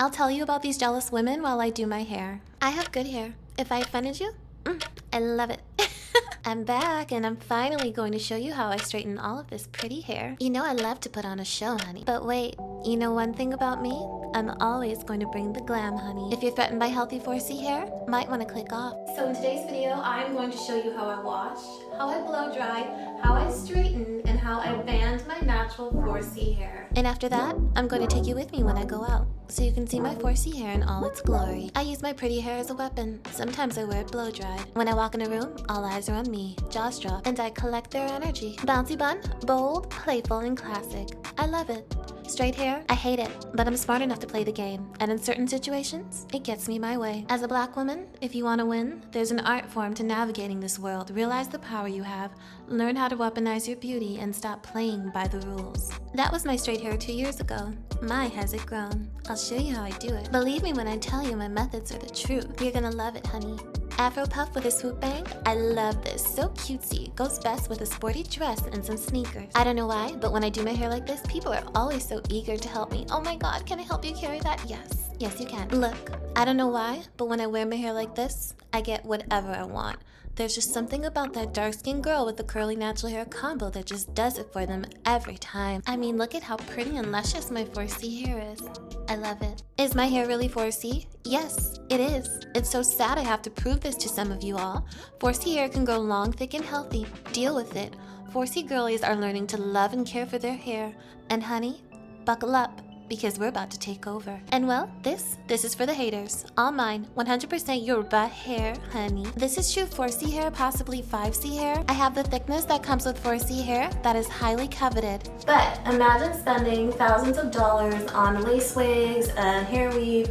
I'll tell you about these jealous women while I do my hair. I have good hair. If I offended you, I love it. I'm back, and I'm finally going to show you how I straighten all of this pretty hair. You know I love to put on a show, honey. But wait, you know one thing about me? I'm always going to bring the glam, honey. If you're threatened by healthy 4C hair, might want to click off. So in today's video, I'm going to show you how I wash, how I blow dry, how I straighten, and how I band my natural 4C hair. And after that, I'm going to take you with me when I go out, so you can see my 4C hair in all its glory. I use my pretty hair as a weapon. Sometimes I wear it blow dried. When I walk in a room, all eyes are on me, jaws drop, and I collect their energy. Bouncy bun, bold, playful, and classic. I love it. Straight hair, I hate it, but I'm smart enough to play the game, and in certain situations, it gets me my way. As a black woman, if you want to win, there's an art form to navigating this world. Realize the power you have, learn how to weaponize your beauty, and stop playing by the rules. That was my straight hair 2 years ago. My, has it grown. I'll show you how I do it. Believe me when I tell you my methods are the truth. You're gonna love it, honey. Afro puff with a swoop bang? I love this, so cutesy. Goes best with a sporty dress and some sneakers. I don't know why, but when I do my hair like this, people are always so eager to help me. Oh my god, can I help you carry that? Yes. Yes, you can. Look, I don't know why, but when I wear my hair like this, I get whatever I want. There's just something about that dark-skinned girl with the curly natural hair combo that just does it for them every time. I mean, look at how pretty and luscious my 4C hair is. I love it. Is my hair really 4C? Yes, it is. It's so sad I have to prove this to some of you all. 4C hair can grow long, thick, and healthy. Deal with it. 4C girlies are learning to love and care for their hair. And honey, buckle up, because we're about to take over. And well, this is for the haters. All mine, 100% Yoruba hair, honey. This is true 4C hair, possibly 5C hair. I have the thickness that comes with 4C hair that is highly coveted. But imagine spending thousands of dollars on lace wigs and hair weave,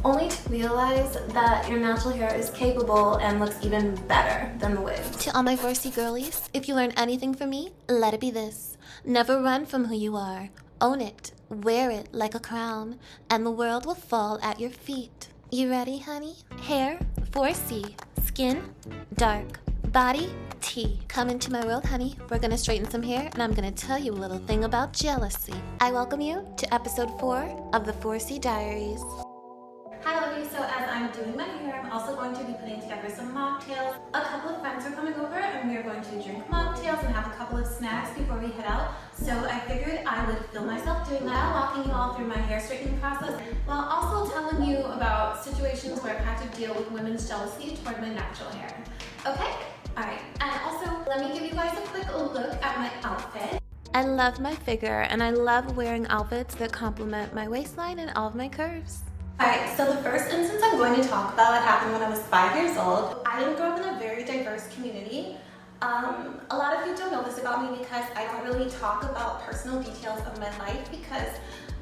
only to realize that your natural hair is capable and looks even better than the wig. To all my 4C girlies, if you learn anything from me, let it be this. Never run from who you are. Own it, wear it like a crown, and the world will fall at your feet. You ready, honey? Hair, 4C. Skin, dark. Body, T. Come into my world, honey. We're gonna straighten some hair, and I'm gonna tell you a little thing about jealousy. I welcome you to episode 4 of the 4C Diaries. Hi, lovey. So as I'm doing my hair, I'm also going to be putting together some mocktails. A couple of friends are coming over, and we're going to drink mocktails and have a couple of snacks before we head out. So I figured I would film myself doing that, walking you all through my hair straightening process, while also telling you about situations where I've had to deal with women's jealousy toward my natural hair. Okay? Alright. And also, let me give you guys a quick look at my outfit. I love my figure, and I love wearing outfits that complement my waistline and all of my curves. Alright, so the first instance I'm going to talk about happened when I was 5 years old. I didn't grow up in a very diverse community. A lot of you don't know this about me because I don't really talk about personal details of my life because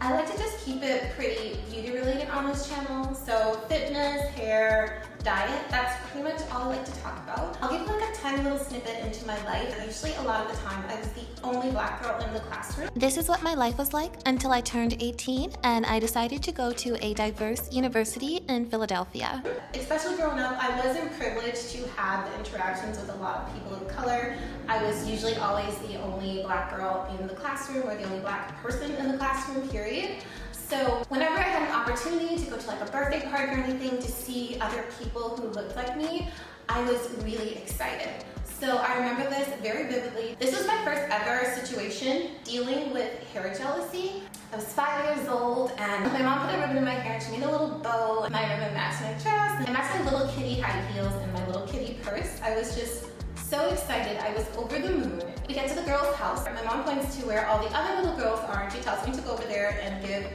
I like to just keep it pretty beauty related on this channel. So fitness, hair, diet, that's pretty much all I like to talk about. I'll give like a tiny little snippet into my life. Usually a lot of the time I was the only black girl in the classroom. This is what my life was like until I turned 18 and I decided to go to a diverse university in Philadelphia. Especially growing up, I wasn't privileged to have the interactions with a lot of people of color. I was usually always the only black girl in the classroom or the only black person in the classroom, period. So whenever I had an opportunity to go to like a birthday party or anything to see other people who looked like me, I was really excited. So I remember this very vividly. This was my first ever situation dealing with hair jealousy. I was 5 years old and my mom put a ribbon in my hair. She made a little bow. My ribbon matched my dress. I matched my little kitty high heels and my little kitty purse. I was just so excited. I was over the moon. We get to the girl's house. My mom points to where all the other little girls are and she tells me to go over there and give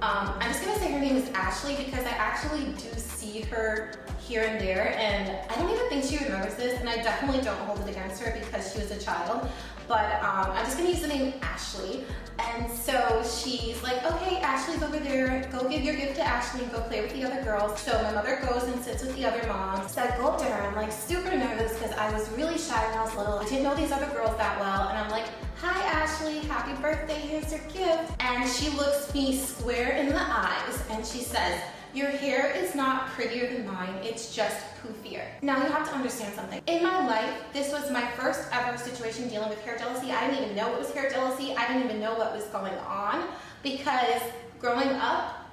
I'm just gonna say her name is Ashley because I actually do see her here and there, and I don't even think she remembers this, and I definitely don't hold it against her because she was a child, but I'm just gonna use the name Ashley. And so she's like, okay, Ashley's over there, go give your gift to Ashley and go play with the other girls. So my mother goes and sits with the other moms. So I go up to her, I'm like super nervous because I was really shy when I was little. I didn't know these other girls that well, and I'm like, hi Ashley, happy birthday, here's your gift. And she looks me square in the eyes and she says, your hair is not prettier than mine, it's just poofier. Now you have to understand something. In my life, this was my first ever situation dealing with hair jealousy. I didn't even know it was hair jealousy. I didn't even know what was going on because growing up,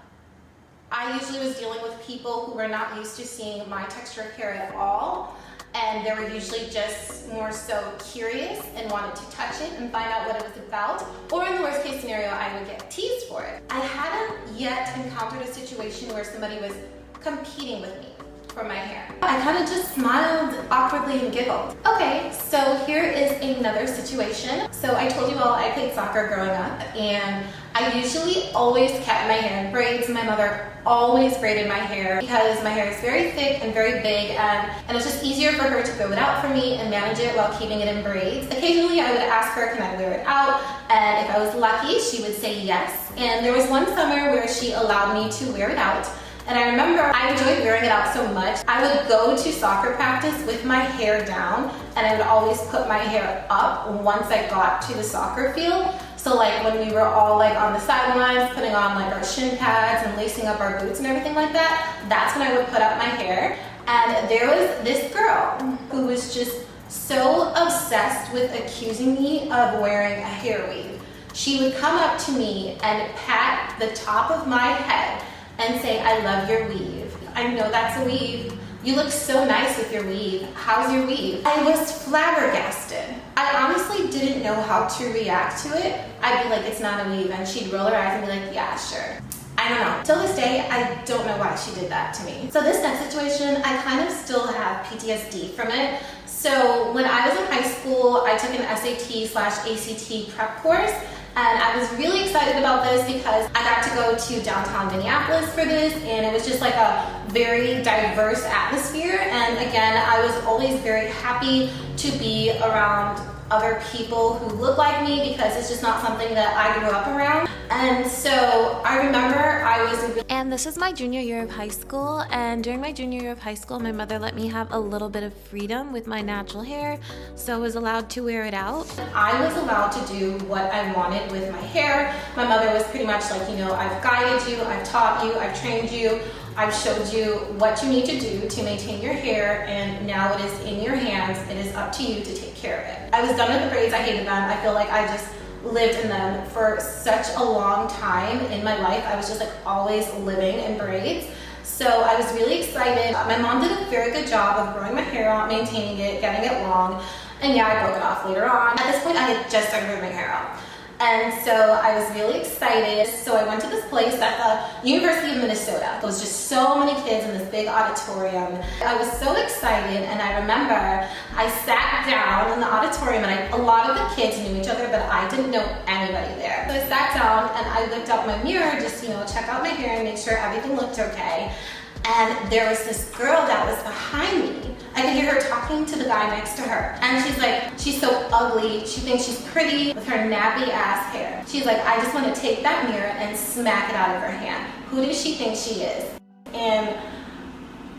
I usually was dealing with people who were not used to seeing my texture of hair at all, and they were usually just more so curious and wanted to touch it and find out what it was about, or in the worst case scenario, I would get teased for it. I hadn't yet encountered a situation where somebody was competing with me for my hair. I kind of just smiled awkwardly and giggled. Okay, so here is another situation. So I told you all I played soccer growing up, and I usually always kept my hair in braids. My mother always braided my hair because my hair is very thick and very big, and it's just easier for her to grow it out for me and manage it while keeping it in braids. Occasionally I would ask her, can I wear it out? And if I was lucky, she would say yes. And there was one summer where she allowed me to wear it out. And I remember I enjoyed wearing it out so much. I would go to soccer practice with my hair down, and I would always put my hair up once I got to the soccer field. So like when we were all like on the sidelines, putting on like our shin pads and lacing up our boots and everything like that, that's when I would put up my hair. And there was this girl who was just so obsessed with accusing me of wearing a hair weave. She would come up to me and pat the top of my head and say, I love your weave. I know that's a weave. You look so nice with your weave. How's your weave? I was flabbergasted. I honestly didn't know how to react to it. I'd be like, it's not a weave. And she'd roll her eyes and be like, yeah, sure. I don't know. Till this day, I don't know why she did that to me. So this next situation, I kind of still have PTSD from it. So when I was in high school, I took an SAT/ACT prep course. And I was really excited about this because I got to go to downtown Minneapolis for this, and it was just like a very diverse atmosphere. And again, I was always very happy to be around other people who look like me because it's just not something that I grew up around. And so I remember I was... And this is my junior year of high school, and during my junior year of high school, my mother let me have a little bit of freedom with my natural hair, so I was allowed to wear it out. I was allowed to do what I wanted with my hair. My mother was pretty much like, you know, I've guided you, I've taught you, I've trained you, I've showed you what you need to do to maintain your hair, and now it is in your hands. It is up to you to take care of it. I was done with the braids. I hated them. I feel like I just lived in them for such a long time in my life. I was just like always living in braids. So I was really excited. My mom did a very good job of growing my hair out, maintaining it, getting it long. And yeah, I broke it off later on. At this point, I had just started growing my hair out. And so I was really excited. So I went to this place at the University of Minnesota. There was just so many kids in this big auditorium. I was so excited, and I remember I sat down in the auditorium, and a lot of the kids knew each other, but I didn't know anybody there. So I sat down and I looked out my mirror, just, you know, check out my hair and make sure everything looked okay. And there was this girl that was behind me. I could hear her talking to the guy next to her. And she's like, she's so ugly. She thinks she's pretty with her nappy ass hair. She's like, I just want to take that mirror and smack it out of her hand. Who does she think she is? And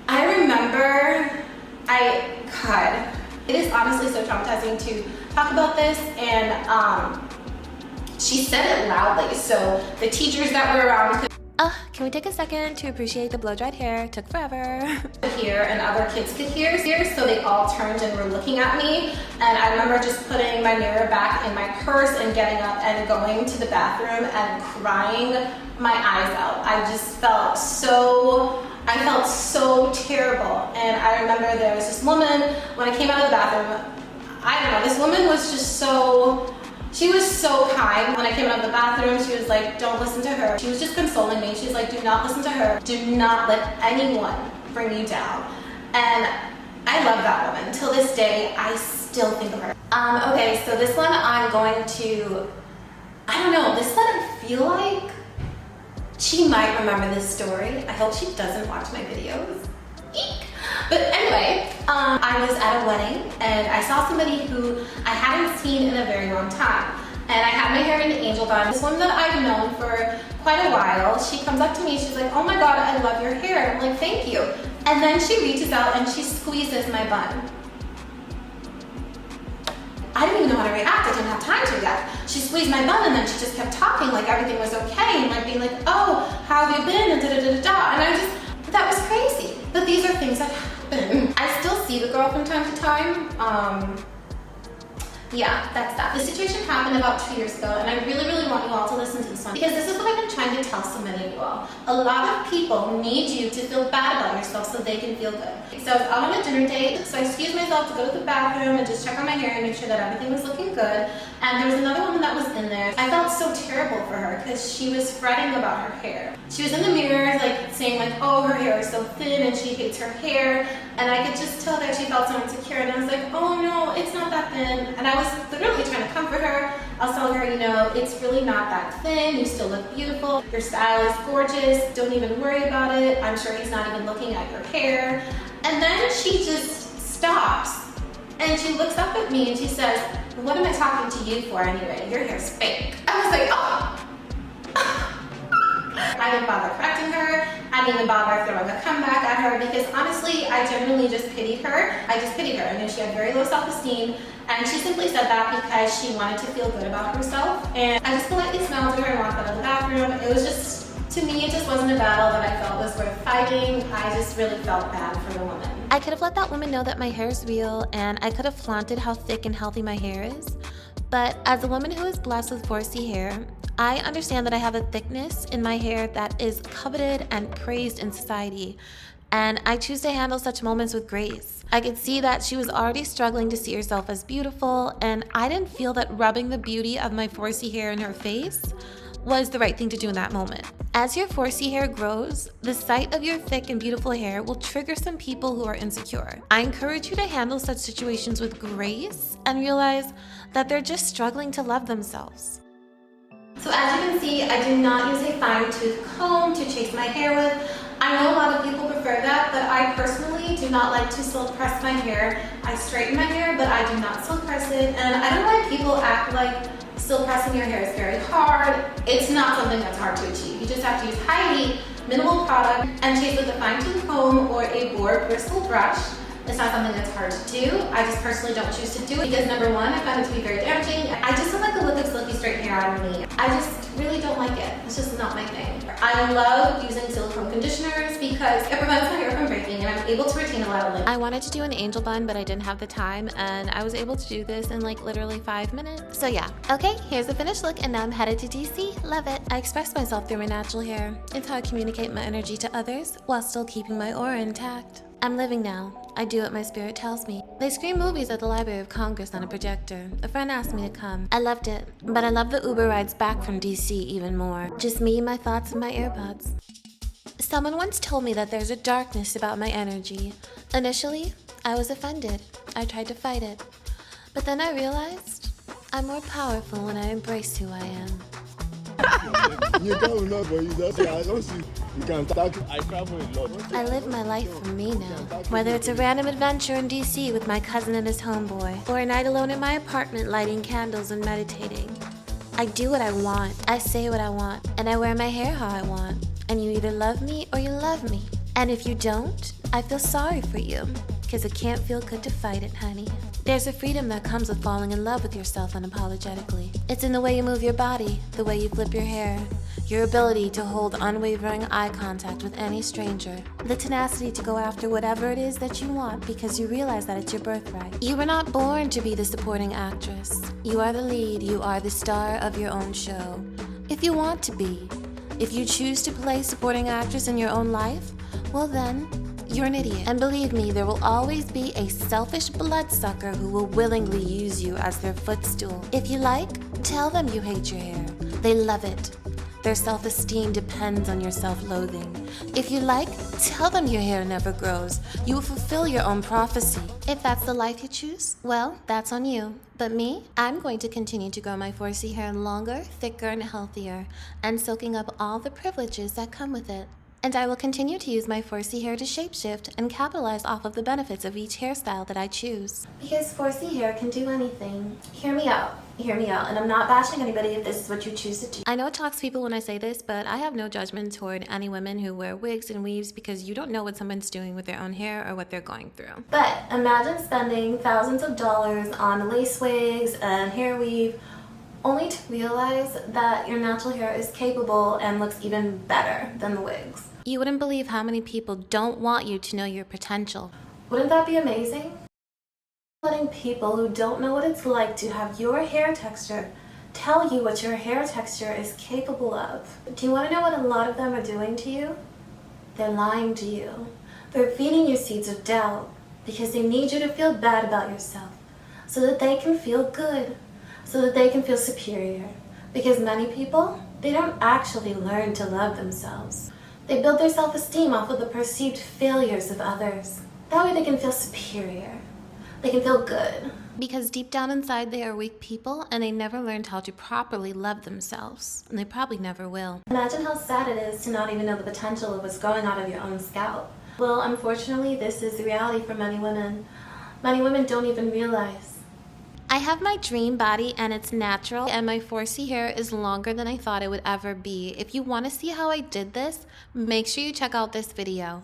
I remember, God, it is honestly so traumatizing to talk about this. And she said it loudly, so the teachers that were around could Can we take a second to appreciate the blow-dried hair? It took forever. hear, and other kids could hear, so they all turned and were looking at me. And I remember just putting my mirror back in my purse and getting up and going to the bathroom and crying my eyes out. I just felt so terrible. And I remember there was this woman, when I came out of the bathroom, I don't know, this woman was just she was so kind. When I came out of the bathroom, she was like, don't listen to her. She was just consoling me. She's like, do not listen to her. Do not let anyone bring you down. And I love that woman. Till this day, I still think of her. Okay, so this one I'm going to, I don't know, this one I feel like she might remember this story. I hope she doesn't watch my videos. Eek. But anyway, I was at a wedding and I saw somebody who I hadn't seen in a very long time. And I had my hair in an angel bun. This woman that I've known for quite a while, she comes up to me, she's like, oh my God, I love your hair. I'm like, thank you. And then she reaches out and she squeezes my bun. I didn't even know how to react. I didn't have time to react. She squeezed my bun and then she just kept talking like everything was okay and like being like, oh, how have you been? And da-da-da-da-da. And that was crazy. But these are things that happen. I still see the girl from time to time. Yeah, that's that. The situation happened about 2 years ago, and I really, really want you all to listen to this one because this is what I've been trying to tell so many of you all. A lot of people need you to feel bad about yourself so they can feel good. So I was out on a dinner date, so I excused myself to go to the bathroom and just check on my hair and make sure that everything was looking good. And there was another woman that was in there. I felt so terrible for her because she was fretting about her hair. She was in the mirror, like saying like, oh, her hair is so thin and she hates her hair. And I could just tell that she felt so insecure. And I was like, oh no, it's not that thin. And I was literally trying to comfort her. I was telling her, you know, it's really not that thin. You still look beautiful. Your style is gorgeous. Don't even worry about it. I'm sure he's not even looking at your hair. And then she just stops. And she looks up at me and she says, what am I talking to you for anyway? Your hair's fake. I was like, oh. I didn't bother correcting her. I didn't even bother throwing a comeback at her because honestly, I genuinely just pitied her. I just pitied her. I knew she had very low self-esteem and she simply said that because she wanted to feel good about herself. And I just politely smiled at her and walked out of the bathroom. It was just, to me, it just wasn't a battle that I felt was worth fighting. I just really felt bad for the woman. I could have let that woman know that my hair is real and I could have flaunted how thick and healthy my hair is. But as a woman who is blessed with 4C hair, I understand that I have a thickness in my hair that is coveted and praised in society, and I choose to handle such moments with grace. I could see that she was already struggling to see herself as beautiful, and I didn't feel that rubbing the beauty of my 4C hair in her face was the right thing to do in that moment. As your 4C hair grows, the sight of your thick and beautiful hair will trigger some people who are insecure. I encourage you to handle such situations with grace and realize that they're just struggling to love themselves. So as you can see, I do not use a fine tooth comb to chase my hair with. I know a lot of people prefer that, but I personally do not like to silk press my hair. I straighten my hair, but I do not silk press it. And I don't like people act like silk pressing your hair is very hard. It's not something that's hard to achieve. You just have to use highly minimal product and chase with a fine tooth comb or a boar bristle brush. It's not something that's hard to do. I just personally don't choose to do it because number one, I find it to be very damaging. I just don't like the look of silky straight hair on me. I just really don't like it. It's just not my thing. I love using silicone conditioners because it prevents my hair from breaking and I'm able to retain a lot of length. I wanted to do an angel bun, but I didn't have the time, and I was able to do this in like literally 5 minutes. So yeah. Okay, here's the finished look, and now I'm headed to DC. Love it. I express myself through my natural hair. It's how I communicate my energy to others while still keeping my aura intact. I'm living now. I do what my spirit tells me. They screen movies at the Library of Congress on a projector. A friend asked me to come. I loved it, but I love the Uber rides back from DC even more. Just me, my thoughts, and my earbuds. Someone once told me that there's a darkness about my energy. Initially, I was offended. I tried to fight it. But then I realized I'm more powerful when I embrace who I am. You can't know, but that's why I don't see. You can start. I travel a lot. I live my life for me now. Whether it's a random adventure in DC with my cousin and his homeboy, or a night alone in my apartment lighting candles and meditating. I do what I want, I say what I want, and I wear my hair how I want. And you either love me or you love me. And if you don't, I feel sorry for you, because it can't feel good to fight it, honey. There's a freedom that comes with falling in love with yourself unapologetically. It's in the way you move your body, the way you flip your hair, your ability to hold unwavering eye contact with any stranger, the tenacity to go after whatever it is that you want because you realize that it's your birthright. You were not born to be the supporting actress. You are the lead, you are the star of your own show. If you want to be, if you choose to play supporting actress in your own life, well then, you're an idiot. And believe me, there will always be a selfish bloodsucker who will willingly use you as their footstool. If you like, tell them you hate your hair. They love it. Their self-esteem depends on your self-loathing. If you like, tell them your hair never grows. You will fulfill your own prophecy. If that's the life you choose, well, that's on you. But me, I'm going to continue to grow my 4C hair longer, thicker, and healthier, and soaking up all the privileges that come with it. And I will continue to use my 4C hair to shapeshift and capitalize off of the benefits of each hairstyle that I choose. Because 4C hair can do anything. Hear me out. Hear me out. And I'm not bashing anybody if this is what you choose to do. I know it talks people when I say this, but I have no judgment toward any women who wear wigs and weaves because you don't know what someone's doing with their own hair or what they're going through. But imagine spending thousands of dollars on lace wigs and hair weave only to realize that your natural hair is capable and looks even better than the wigs. You wouldn't believe how many people don't want you to know your potential. Wouldn't that be amazing? Letting people who don't know what it's like to have your hair texture tell you what your hair texture is capable of. Do you want to know what a lot of them are doing to you? They're lying to you. They're feeding you seeds of doubt because they need you to feel bad about yourself so that they can feel good, so that they can feel superior. Because many people, they don't actually learn to love themselves. They build their self-esteem off of the perceived failures of others. That way they can feel superior. They can feel good. Because deep down inside they are weak people and they never learned how to properly love themselves. And they probably never will. Imagine how sad it is to not even know the potential of what's growing out of your own scalp. Well, unfortunately, this is the reality for many women. Many women don't even realize. I have my dream body and it's natural, and my 4C hair is longer than I thought it would ever be. If you want to see how I did this, make sure you check out this video.